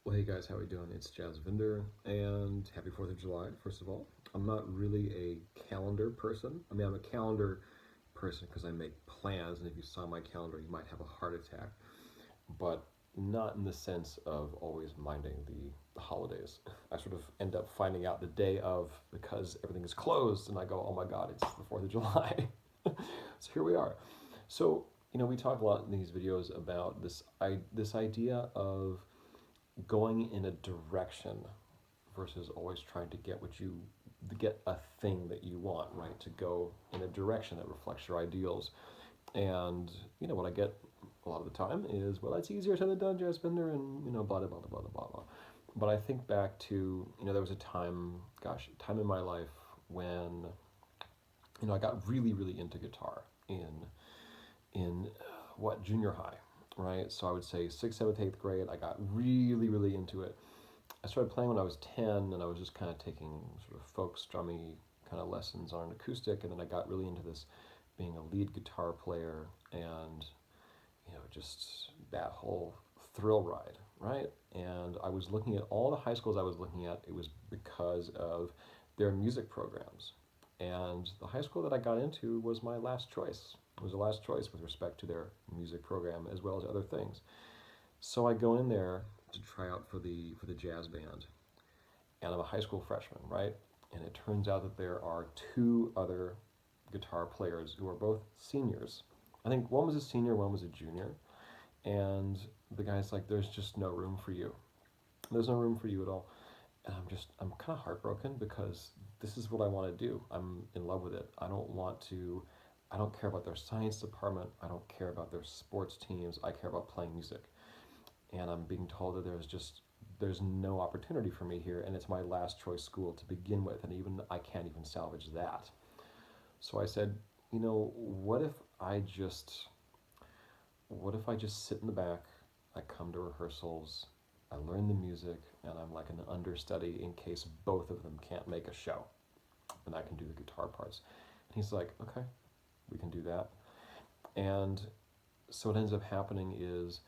Well, hey guys, how are we doing? It's Jasvinder, and happy 4th of July, first of all. I'm not really a calendar person. I mean, I'm a calendar person because I make plans, and if you saw my calendar, you might have a heart attack, but not in the sense of always minding the holidays. I sort of end up finding out the day of because everything is closed, and I go, oh my God, it's the 4th of July. So here we are. So, we talk a lot in these videos about this idea of going in a direction versus always trying to get a thing that you want, right? To go in a direction that reflects your ideals. And what I get a lot of the time is, well, that's easier said than done, Jasper, and blah blah blah blah blah blah. But I think back to there was a time in my life when I got really into guitar in what, junior high, right? So I would say sixth, seventh, eighth grade. I got really into it. I started playing when I was 10, and I was just kind of taking sort of folk strummy kind of lessons on an acoustic, and then I got really into this being a lead guitar player, and just that whole thrill ride, right? And I was looking at all the high schools I was looking at. It was because of their music programs, and the high school that I got into was my last choice. It was the last choice with respect to their music program as well as other things. So I go in there to try out for the jazz band, and I'm a high school freshman, right? And it turns out that there are two other guitar players who are both seniors. I think one was a senior, one was a junior, and the guy's like, "There's just no room for you. There's no room for you at all." And I'm kind of heartbroken because this is what I want to do. I'm in love with it. I don't care about their science department. I don't care about their sports teams. I care about playing music. And I'm being told that there's no opportunity for me here, and it's my last choice school to begin with, and even I can't even salvage that. So I said, what if I just sit in the back, I come to rehearsals, I learn the music, and I'm like an understudy in case both of them can't make a show, and I can do the guitar parts. And he's like, okay, we can do that. And so what ends up happening is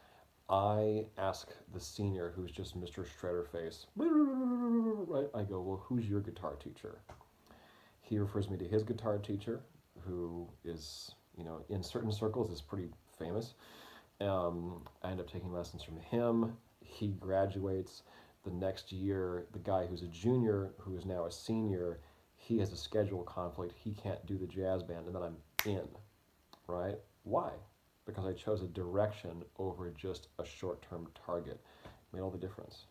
I ask the senior, who's just Mr. Shredderface, right? I go, well, who's your guitar teacher? He refers me to his guitar teacher, who is, in certain circles is pretty famous. I end up taking lessons from him. He graduates. The next year, the guy who's a junior, who is now a senior, he has a schedule conflict. He can't do the jazz band, and then I'm in, right? Why? Because I chose a direction over just a short-term target. It made all the difference.